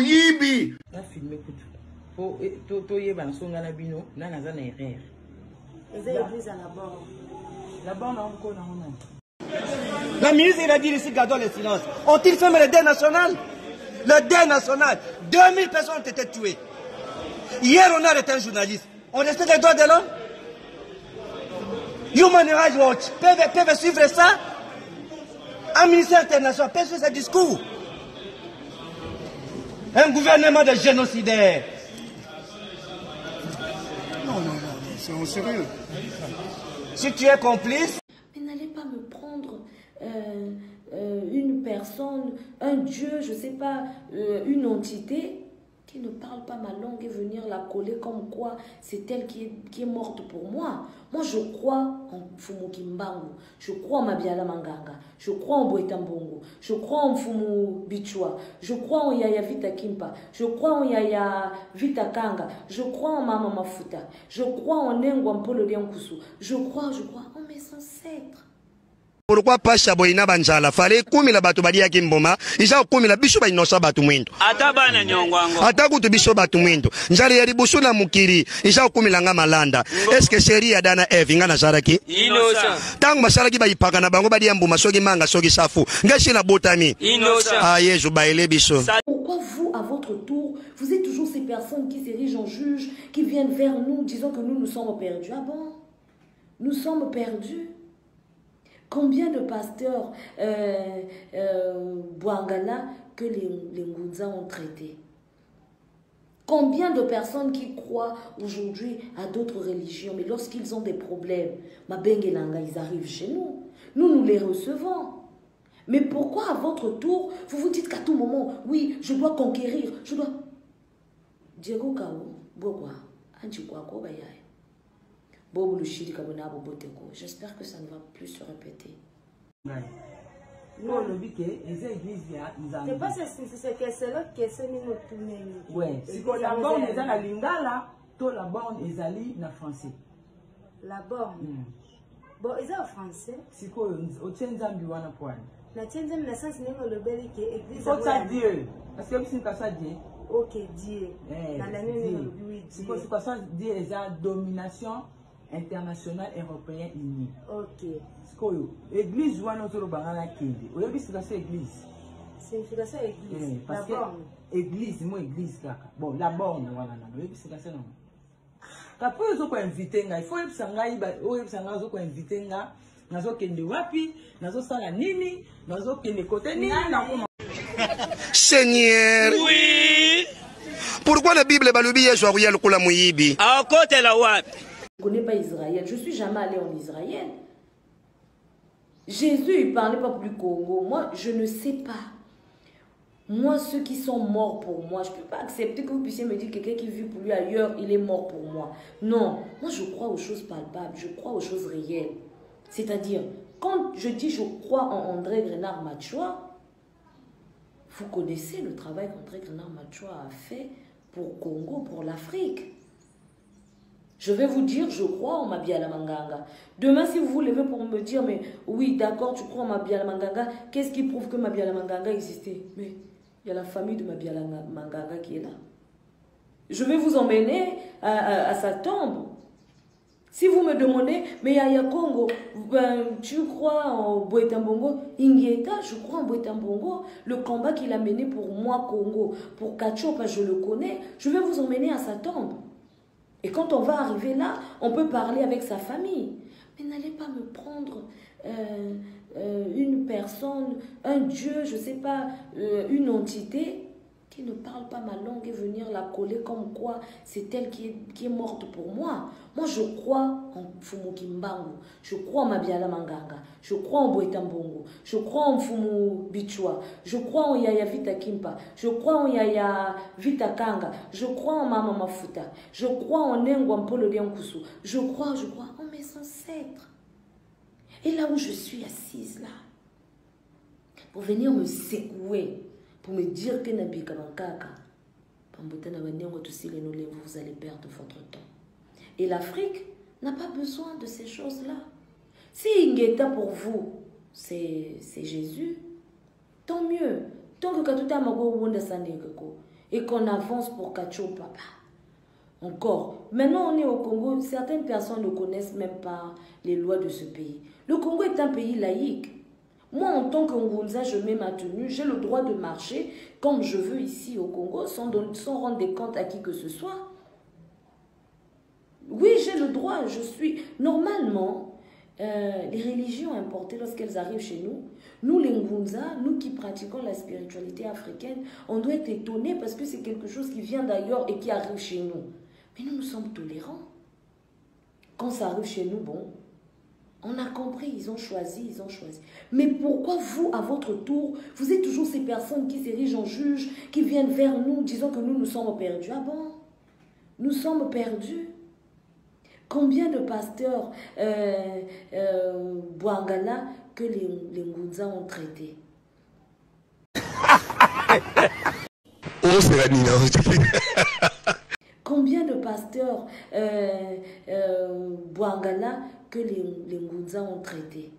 Yibi. Na filmer kutu. To yeba nsonga na bino na naza na erreur. Eza église à la borne. La borne encore na on. La ministre il a dit ici gardons le silence. Ont-ils fermé le deuil national? Le deuil national. 2000 personnes ont été tuées. Hier on a arrêté un journaliste. On respecte les droits de l'homme. Human Rights Watch peuvent suivre ça. Un ministère international peut suivre ce discours. Un gouvernement de génocidaires. Non, c'est en sérieux. Si tu es complice... Mais n'allez pas me prendre une personne, un dieu, je ne sais pas, une entité qui ne parle pas ma langue et venir la coller comme quoi c'est elle qui est morte pour moi. Moi, je crois en Fumu Kimbangu, je crois en Mabiala Manganga, je crois en Boita Mbongo, je crois en Fumu Bichwa, je crois en Yaya Vita Kimpa, je crois en Yaya Vita Kanga, je crois en Mama Mafuta, je crois en Nengwa Mpolo Liankusu, je crois en mes ancêtres. Pourquoi pas Chaboina Banjala? Fallait kumi la batu badia kimboma, isa kumi la bisho ba inosa batu mwendo. Atabana nyongwango. Atakutu bisho batu mwendo. Njali ya ribusu na mukiri, isa kumi la nga malanda. Eske sheria dana nga na zaraki? Inosa. Tangu masharaki ba ipaka na bango badia mbuma sogi manga sogi safu. Ngashi na botami. Inosa. Ah yeju baile bisho. Pourquoi vous, à votre tour, vous êtes toujours ces personnes qui s'érigent en juges, qui viennent vers nous disant que nous sommes perdus? Ah bon? Nous sommes perdus? Combien de pasteurs Bouangala que les Ngounza ont traités? Combien de personnes qui croient aujourd'hui à d'autres religions, mais lorsqu'ils ont des problèmes, Mabengelanga, ils arrivent chez nous. Nous les recevons. Mais pourquoi à votre tour, vous vous dites qu'à tout moment, oui, je dois conquérir, je dois... Diego Kao, Bogwa, Antikwako Bayaye. J'espère que ça ne va plus se répéter. C'est pas c'est que c'est là que c'est nous tourner. Ouais, si la borne est dans la lingala, to la borne est allée na français. La borne. Bon, ils sont français. Si quoi au tienzambi wana point. La tienzambi na sens n'est le bel qui église. Faut ça Dieu. Parce que c'est ça Dieu. OK, Dieu. Dans la même oui, c'est quoi ça Dieu est la domination international européen uni. OK. Skoyo, église wana otoro bangana kende. Oyebi signification église. Signification église. Parce que église, moi église kaka. Bon, la borne wana na. Oyebi signification non. Kapo ozo ko inviter nga, il faut yebisa ngai ba oyebisa nga ozo ko inviter nga, nazo kende wapi, nazo sala nini, nazo kende côté nini na ko. Seigneur. Oui. Pourquoi la Bible balubi Yesu akuyala kula muyibi? A côté la wapi? Je ne connais pas Israël. Je ne suis jamais allé en Israël. Jésus, il ne parlait pas plus Congo. Moi, je ne sais pas. Moi, ceux qui sont morts pour moi, je ne peux pas accepter que vous puissiez me dire que quelqu'un qui vit pour lui ailleurs, il est mort pour moi. Non. Moi, je crois aux choses palpables. Je crois aux choses réelles. C'est-à-dire, quand je dis je crois en André Grenard Machua, vous connaissez le travail qu'André Grenard Machua a fait pour Congo, pour l'Afrique. Je vais vous dire, je crois en Mabiala Manganga. Demain, si vous vous levez pour me dire, mais oui, d'accord, tu crois en Mabiala Manganga, qu'est-ce qui prouve que Mabiala Manganga existait? Mais il y a la famille de Mabiala Manganga qui est là. Je vais vous emmener à sa tombe. Si vous me demandez, mais Yaya Congo, ben, tu crois en Boita Mbongo? Ingieta, je crois en Boita Mbongo. Le combat qu'il a mené pour moi, Congo, pour Kachopa, je le connais. Je vais vous emmener à sa tombe. Et quand on va arriver là, on peut parler avec sa famille. Mais n'allez pas me prendre une personne, un dieu, je ne sais pas, une entité qui ne parle pas ma langue et venir la coller comme quoi c'est elle qui est morte pour moi. Moi, je crois en Fumu Kimbangu, je crois en Mabiala Manganga, je crois en Boita Mbongo, je crois en Fumu Bichwa, je crois en Yaya Vita Kimpa, je crois en Yaya Vita Kanga, je crois en Mama Mafuta, je crois en Nengwa Mpolo Liankusu, je crois en mes ancêtres. Et là où je suis assise là, pour venir me secouer, pour me dire que Nabika Bankaka, vous allez perdre votre temps. Et l'Afrique n'a pas besoin de ces choses-là. Si Ingeta pour vous, c'est Jésus, tant mieux. Tant que Katuta Mago Wunda Sanegako, et qu'on avance pour Kacho Papa. Encore. Maintenant, on est au Congo. Certaines personnes ne connaissent même pas les lois de ce pays. Le Congo est un pays laïque. Moi, en tant qu'Ngunza, je mets ma tenue. J'ai le droit de marcher comme je veux ici au Congo, sans rendre des comptes à qui que ce soit. Oui, j'ai le droit. Je suis... Normalement, les religions importées, lorsqu'elles arrivent chez nous, nous les Ngunza, nous qui pratiquons la spiritualité africaine, on doit être étonnés parce que c'est quelque chose qui vient d'ailleurs et qui arrive chez nous. Mais nous sommes tolérants. Quand ça arrive chez nous, bon, on a compris, ils ont choisi. Mais pourquoi vous, à votre tour, vous êtes toujours ces personnes qui s'érigent en juges, qui viennent vers nous, disant que nous sommes perdus? Ah bon? Nous sommes perdus? Combien de pasteurs Bouangala que les Ngunza ont traités? Combien de pasteurs Bouangala que les Ngunza ont traités?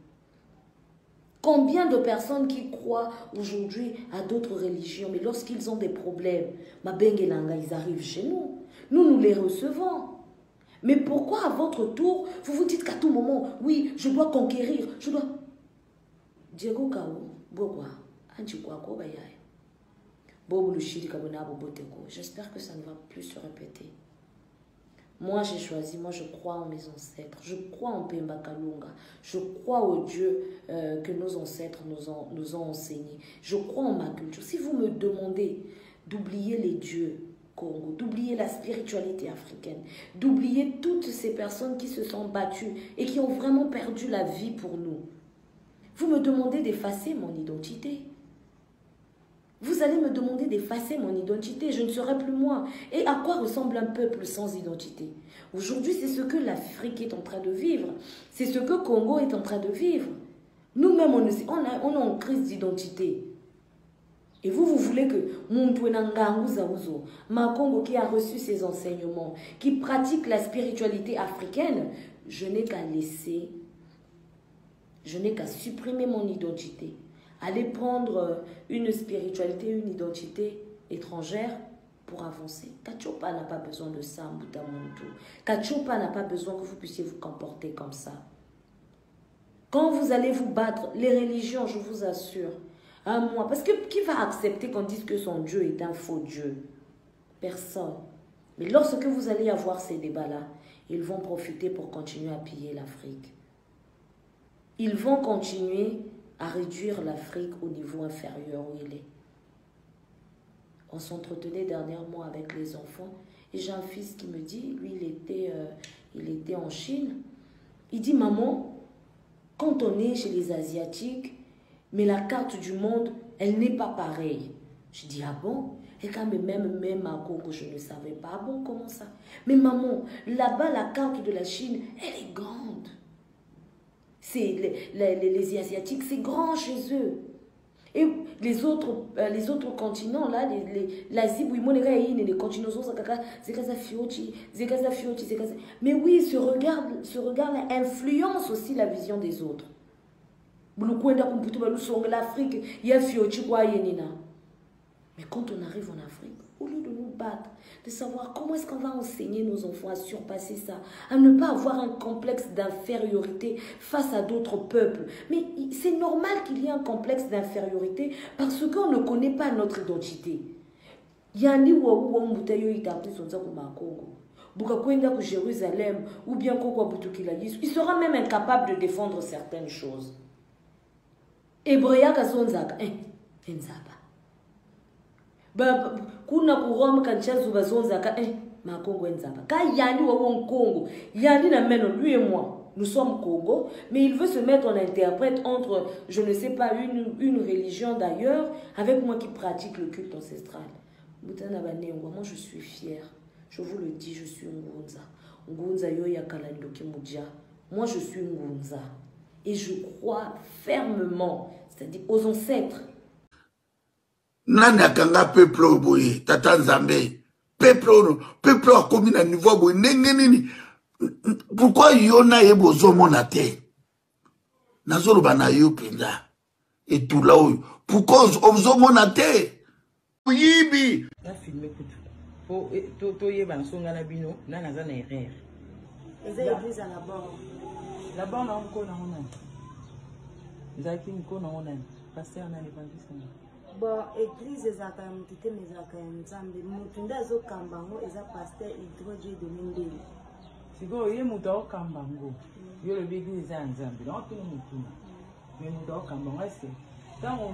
Combien de personnes qui croient aujourd'hui à d'autres religions, mais lorsqu'ils ont des problèmes, Mabengelanga, ils arrivent chez nous. Nous les recevons. Mais pourquoi à votre tour, vous vous dites qu'à tout moment, oui, je dois conquérir, je dois... Diego Kao, Bogwa, Antikwako Bayaye. J'espère que ça ne va plus se répéter. Moi, j'ai choisi, moi, je crois en mes ancêtres. Je crois en Pemba Kalunga. Je crois au Dieu que nos ancêtres nous ont enseigné. Je crois en ma culture. Si vous me demandez d'oublier les dieux Congo, d'oublier la spiritualité africaine, d'oublier toutes ces personnes qui se sont battues et qui ont vraiment perdu la vie pour nous, vous me demandez d'effacer mon identité. Vous allez me demander d'effacer mon identité, je ne serai plus moi. Et à quoi ressemble un peuple sans identité? Aujourd'hui, c'est ce que l'Afrique est en train de vivre. C'est ce que Congo est en train de vivre. Nous-mêmes, on est en crise d'identité. Et vous voulez que ma Congo qui a reçu ces enseignements, qui pratique la spiritualité africaine, je n'ai qu'à laisser, je n'ai qu'à supprimer mon identité. Aller prendre une spiritualité, une identité étrangère pour avancer. Kachopa n'a pas besoin de ça, Mbutamuntu. Kachopa n'a pas besoin que vous puissiez vous comporter comme ça. Quand vous allez vous battre, les religions, je vous assure, à moi, parce que qui va accepter qu'on dise que son Dieu est un faux Dieu? Personne. Mais lorsque vous allez avoir ces débats-là, ils vont profiter pour continuer à piller l'Afrique. Ils vont continuer à réduire l'Afrique au niveau inférieur où il est. On s'entretenait dernièrement avec les enfants et j'ai un fils qui me dit, lui il était en Chine, il dit maman, quand on est chez les Asiatiques, mais la carte du monde, elle n'est pas pareille. Je dis ah bon? Et quand même à Congo, je ne savais pas. Ah bon, comment ça? Mais maman, là-bas la carte de la Chine, elle est grande. Les Asiatiques, c'est grand chez eux. Et les autres continents, là, l'Asie, les continents, mais oui, ce regard-là influence aussi la vision des autres. L'Afrique, il y a mais quand on arrive en Afrique, au lieu de nous battre, de savoir comment est-ce qu'on va enseigner nos enfants à surpasser ça, à ne pas avoir un complexe d'infériorité face à d'autres peuples. Mais c'est normal qu'il y ait un complexe d'infériorité parce qu'on ne connaît pas notre identité. Il Jérusalem ou bien il sera même incapable de défendre certaines choses. Hebreya kazonzaka enzaba kuna kuroma kanchazu bazonzaka ma Congo enzaba ka yani wa Congo yani na meno lui et moi nous sommes Congo mais il veut se mettre en interprète entre je ne sais pas une religion d'ailleurs avec moi qui pratique le culte ancestral. Mutana banengwa, moi je suis fière, je vous le dis, je suis Ngunza yo ya kalandoki mudia, moi je suis Ngunza. Et je crois fermement, c'est-à-dire aux ancêtres. Nani akanga peuple boye, tata Nzambe. Peuple a commis à niveau boye. Pourquoi yona yebo zomona te? Nazolo bana yo pinda. Et tout là où. Pourquoi zomona te? Yibi. Na filmé kutu. To yeba nsonga na bino na naza na erreur. Eza église à la borne. La borne encore na ona. Zaki nko na ona. Pasteur na l'évangile. Bon, église ezaka ya mutu te mezaka ya nzambe. Mutu nde azokamba ngo eza pasteur Hydro-Dieu de Mindeli. Siko ye mutu akamba ngo. Yo le église ya nzambe. Na otuna mutu. Mais mutu akamba ngo est-ce tango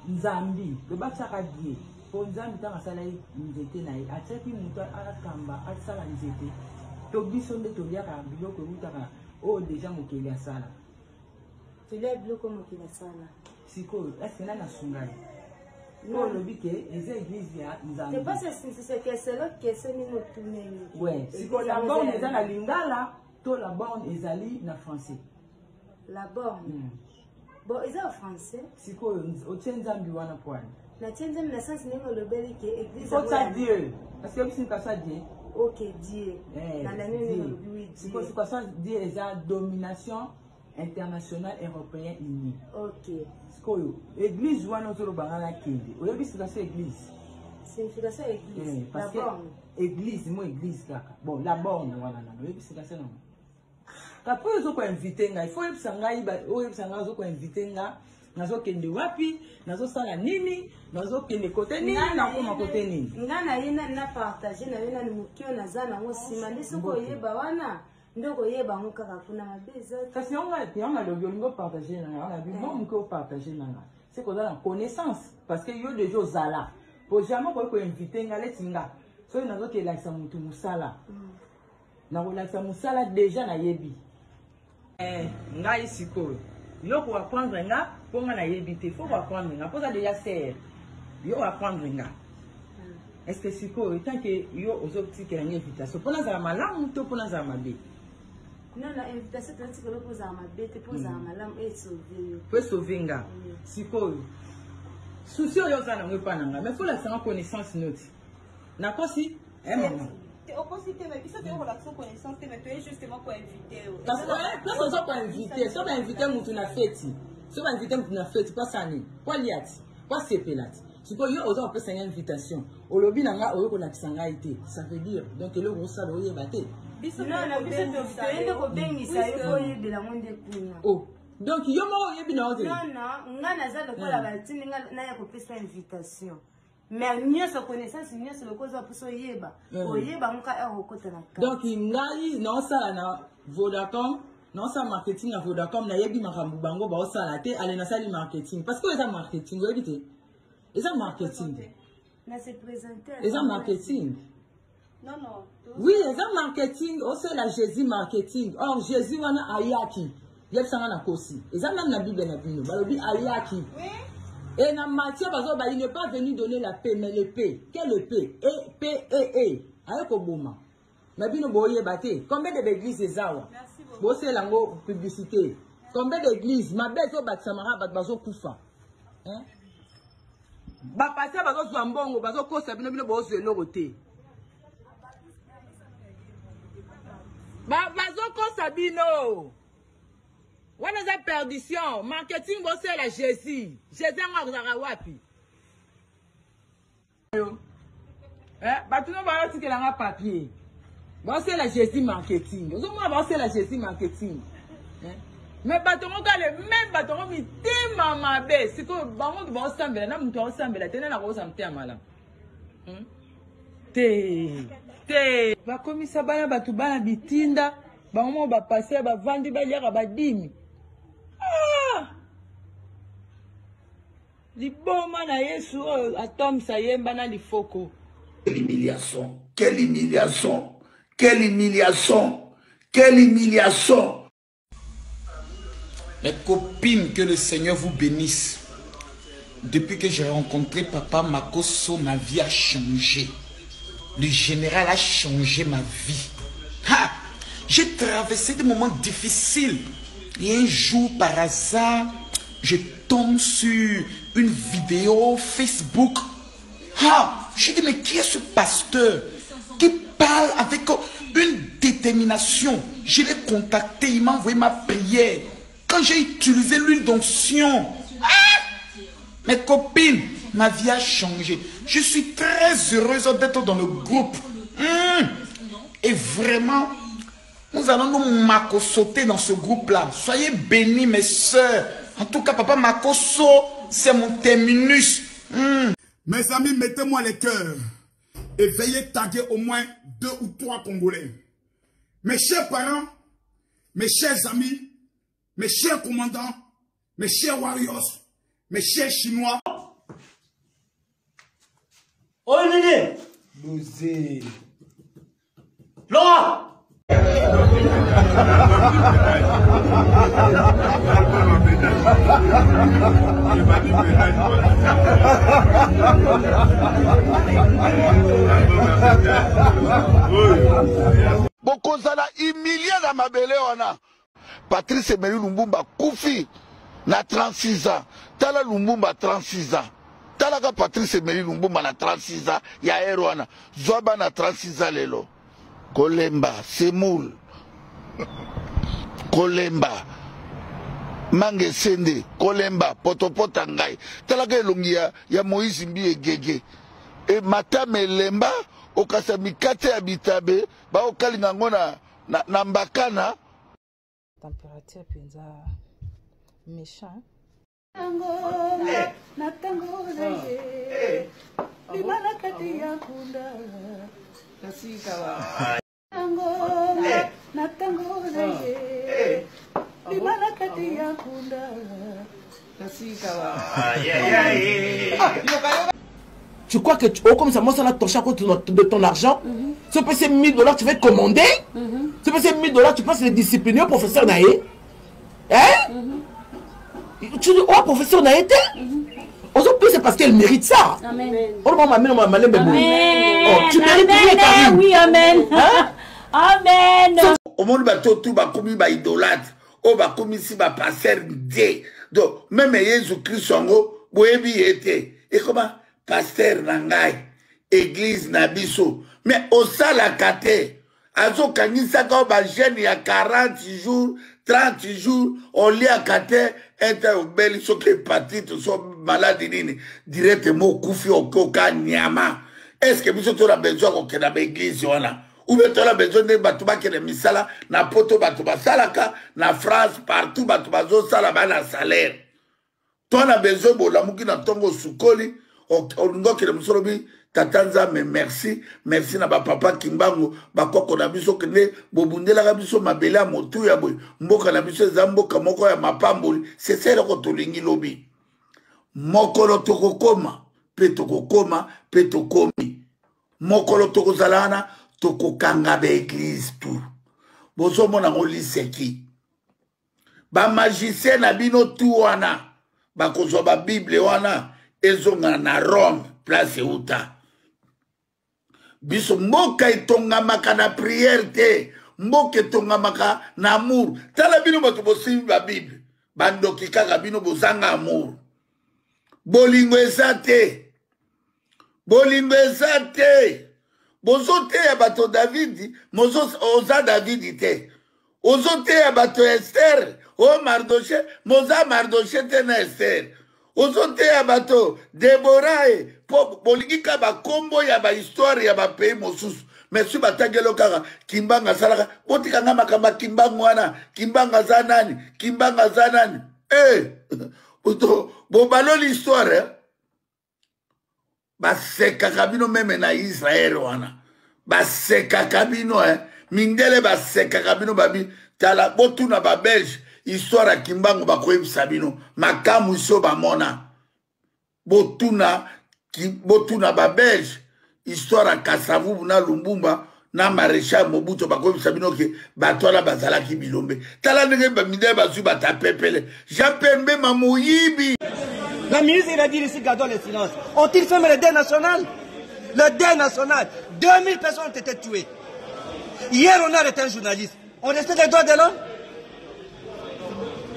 nzambi le batsaka die po nzambi tanga sala nzete na ye atiaki mutu akamba asala nzete to biso nde toliaka biloko eutaka oyo deja mokeli asala tolia biloko mokili asala sikoyo ese nani asunga ye po olobi ke eza église ya nzambe c'est que c'est là que c'est nino tuneni ouais sikoyo la borne eza na lingala to la borne ezali na français la borne bon eza en français sikoyo otie nzambi wana pwani na tie nzambi na sens ndenge olobeli ke église faut ça Dieu parce que bisinka ça Dieu ok Dieu na la nini olobi oui Dieu c'est quoi ça Dieu eza domination internationale européenne unie ok sikoyo église wana ozolobanga na kende oyebi signification église signification église parce la que borne église mo église kaka bon la borne wana nano oyebi signification nango kapo ozoko invité nga il faut yebisa ngai oyebisa ngai ozoko invité nga nazokende wapi nazosala nini nazokende kote nini nakoma kote nini nga na ye nani na partage na ye nani mokio naza nango nsima nde soki oyeba wana nde koyeba ngo kaka kuna mabe eza kasi yanga lobi olingi opartage nanga wana bi mo moke opartage nanga c'est koza na connaissance parce que yo deja ozala po jamais koyi koinvite nga leti nga soki nazokelakisa motu mosala nakolakisa mosala deja nayebi ngai sikoyo yo ko apprendre nga po nga nayebi te faut apprendre nga po ça déjà sert yo apprendre nga est-ce que sikoyo tant que yo ozotikela nga invitation po nazala malamu to po nazala mabe non la invitation tozati koloko ozala mabe te po ozala malamu esauve yo po esauve nga sikoyo souci oyo oza nango epa na nga mais faut lakisanga connaissance noti nakosi mama parce que place ozo koinvite so bainvite mutu na feti so bainvite mutu na feti pasani kwaliati kwasepelati sikoyo yo oza kopesa nga invitation olobi na nga oyo kolakisa ngai te ça veut dire donc eloko osala oyeba te toyende kobengisa yo oyebela ngo nde kuna donc yo moko oyebi na ote non nga naza lokola batindi nga naya kopesa invitation mais nyonso connaissance nyonso lokoza mposo oyeba oyeba ngo ka ere okota na kati donc ngai naosala na Vodacom naosala marketing na Vodacom nayebi makambo bango baosala te ale nasali marketing parce que eza marketing oyebi te eza marketing eza marketing oui eza marketing osala Jésus marketing or Jésus wana ayaki yebisanga na kosi eza même na Bible na bino balobi ayaki et dans Matthieu, il n'est pas venu donner la paix, mais l'épée. Quelle épée? P-E-E. Avec Obama. Mais bien, boye bate. Combien d'églises est ça? Merci beaucoup. Lango publicité. Combien d'églises? Ma belle, so bat samara, bat bazo kufa. Hein? Ba passer bazo zambongo, bazo kosa bino bino bozo elogote. Ba bazo kosa bino. On a la perdition, marketing bossé la Jésus. Jésus ngakuzaka wapi? Batuno ba tiki la papier. Bossé la Jésus marketing. Ozo mo bossé la Jésus marketing. Mais batongo kale même batongo mi te mama be, siko bango ba osambela na mutu osambela tena na ko samtea mala. Te ba komisa bana batu bana bitinda, bango ba passer ba vandi ba yaka ba dimi. Liboma na Yesu atom sa yemba na lifoko. Quelle humiliation, quelle humiliation, quelle humiliation, quelle humiliation. Mes copines, que le Seigneur vous bénisse. Depuis que j'ai rencontré Papa Makosso, ma vie a changé. Le général a changé ma vie. J'ai traversé des moments difficiles. Et un jour, par hasard, je tombe sur une vidéo Facebook. Je dis, mais qui est ce pasteur qui parle avec une détermination? Je l'ai contacté, il m'a envoyé ma prière. Quand j'ai utilisé l'huile d'onction, mes copines, ma vie a changé. Je suis très heureuse d'être dans le groupe. Et vraiment, nous allons nous macosauter dans ce groupe-là. Soyez bénis, mes soeurs. En tout cas, papa Makosso, c'est mon terminus. Mes amis, mettez-moi les cœurs et veillez taguer au moins 2 ou 3 Congolais. Mes chers parents, mes chers amis, mes chers commandants, mes chers warriors, mes chers Chinois. Oh, Nini! Bouzé. Laura! Bokozala humilié na mabele wana. Patrice Emery Lumumba Koufi na 36 ans. Tala Lumumba 36 ans. Talaka Patrice Emery Lumumba na 36 ans. Ya Erwana. Zoba na 36 ans lelo. Kolemba, Semoul. Kolemba. Mange Sende, Kolemba, Potopota Ngai. Talaka elongi ya Moïse Mbi Egege. E matame lemba. Okasa mikate ya bitabe ba okalinga ngona na mbakana température penza méchant na tango ye libala kati ya kunda nasika wa na tango ye libala kati ya kunda nasika wa Tu crois que comme ça, moi, ça l'a torché à cause de ton argent. Ce peut c'est 1000 $, tu vas commander. Ce peut c'est 1000 $, tu penses les discipliner au professeur Naé. Hein? Tu dis, oh, professeur Naé, aujourd'hui, c'est parce qu'elle mérite ça. Amen. Oh, maman, tu mérites rien, Karim. Oui, amen. Amen. Au monde, tout va comme il idolâtre. Oh, va comme ici, va passer Dieu. Donc, même Jésus-Christ, son go, boébi était. Et comment? Pasteur Nangai, église Nabiso. Mais au salakate, azo kanisaka ba jeune ya 40 jours, 30 jours, on lit à kate, enter au bel so que hépatite, so maladie nini, directement koufi au koka nyama. Est-ce que biso to la besoin qu'on kena ba église wana? Ou bien to la besoin de batuba kene misala, na poto batuba salaka, na France, partout batuba zo sala ba na salaire. To na besoin bo la muki na tongo sukoli, olingo kele musolobi tatanza mais merci na ba papa Kimbango ba koko na biso kende bobundela ka biso mabela motu ya boy mboka na biso za mboka moko ya mapamboli c'est ça ko tolingi lobi mokolo tokokoma pe tokokoma pe tokomi mokolo tokozalana tokokanga ba église tout bozo mona ngoliseki ba magicien na bino tout wana ba kozwa ba bible wana ezonga na Rome place uta biso mboka itongamaka na prière te mboka itongamaka na amour tala bino bato bosimbi ba bible bandoki kaka bino bozanga amour bolingo eza te bozote ya bato David oza David te ozote ya bato Esther o Mardoché moza Mardoché te na Esther ozote ya bato Deborah po bolingika ba kombo ya ba histoire ya ba pays mosusu mais batangelo kaka Kimbanga salaka botikanga makamba Kimbango wana Kimbanga za nani oto bobalo l'histoire baseka kabino meme na Israël wana baseka kabino mindele baseka kabino babi tala botuna ba Belge histoire ya Kimbango bakoyebisa bino makamu iso bamona botuna ba Belge histoire ya Kasavubu na Lumbumba na Maréchal Mobutu bakoyebisa bino ke batwala bazalaki bilombe tala ndenge bamindele bazwi batapepele Jean-Pierre Mamoyibi. La ministre il a dit ici gardons le silence. Ont-ils fermé le deuil national? Le deuil national. 2000 personnes ont été tuées. Hier on a arrêté un journaliste. On respecte les droits de l'homme?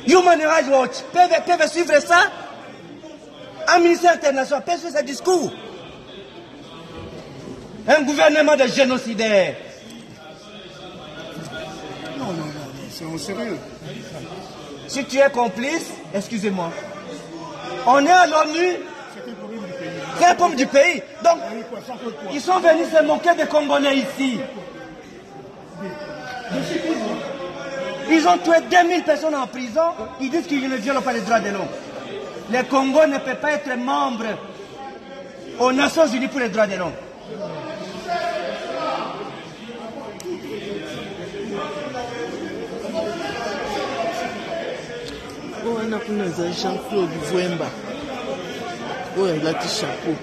Human Rights Watch peuvent suivre ça? Un ministère international peut suivre ce discours? Un gouvernement de génocidaires. Non, c'est en sérieux. Si tu es complice, excusez-moi. On est à l'ONU. frères comme du pays. Donc, ils sont venus se moquer des Congolais ici. Ils ont tué 2000 personnes en prison. Ils disent qu'ils ne violent pas les droits de l'homme. Le Congo ne peut pas être membre aux Nations Unies pour les droits de l'homme. On a connu Jean-Claude Vouemba. Oh, il a dit chapeau.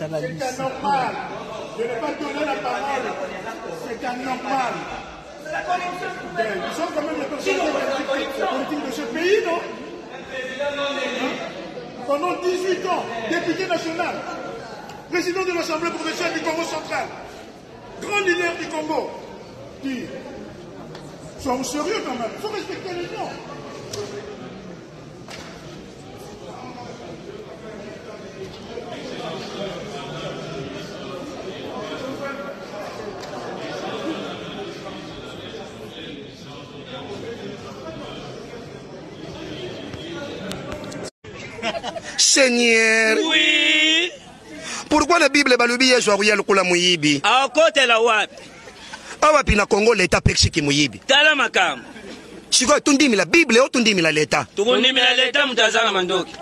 C'est anormal de ne pas donner la parole. C'est anormal. Nous sommes quand même les personnalités politiques de ce pays, non? Pendant 18 ans, député national, président de l'Assemblée provinciale du Congo central, grand leader du Congo. Dis, soyons sérieux quand même, il faut respecter les gens. Seigneur. Oui. Pourquoi la Bible balubi Yesu akuya lukula muyibi? Akotela wapi? Awapi na Congo leta pexiki muyibi. Tala makamu. Chiko tundimi la Bible o tundimi la leta. Tukundimi la leta mtazana mandoki.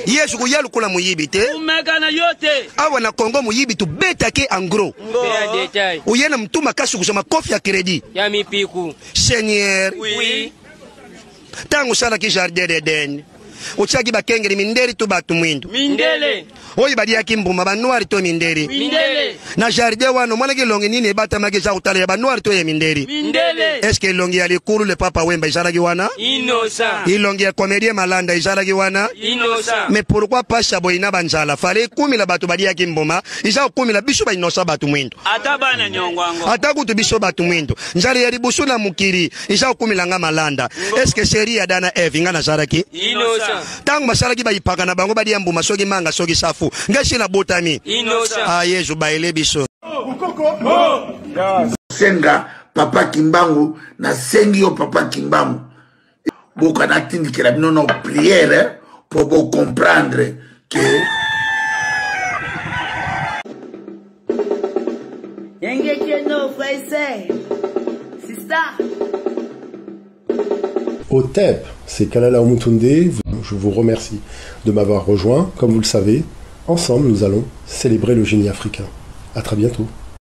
Yesu kuya lukula muyibi te. Umekana yote. Awa na Congo muyibi tu beta ke en gros. Bea detail. Uyena mtuma kasu kusoma kofi ya credit. Ya mipiku. Seigneur. Oui. Tangu sala ki jardin d'Eden. Uchaki bakengeri minderi tu batu mwindu. Mindele. Oyi badia kimbuma banuari to minderi. Mindele. Na jardin wano mwana ki longi nini bata mageza utale ya banuari to ya minderi. Mindele. Eske longi ya likuru le papa wemba izalaki wana? Innocent. Ilongi ya komedie malanda izalaki wana? Innocent. Mais pourquoi pas chaboina banzala? Fale kumi la batu badia kimbuma. Iza kumi la biso ba inosa batu mwindu. Atabana nyongwango. Atakutu biso batu mwindu. Nzali ya ribusu na mukiri. Iza kumi la nga malanda. Eske seri ya dana Eve nga nazaraki? Innocent. Tangu masalaki ba ipaka na bango badia mbuma soki manga soki safu. Ngashi na botami. Innocent. Ah Yesu baile biso. Senga papa Kimbangu na sengi yo papa Kimbangu. Boka na tindikira bino na prière pour vous comprendre que OTEP, c'est Kalala Omutunde. Je vous remercie de m'avoir rejoint. Comme vous le savez, ensemble, nous allons célébrer le génie africain. À très bientôt.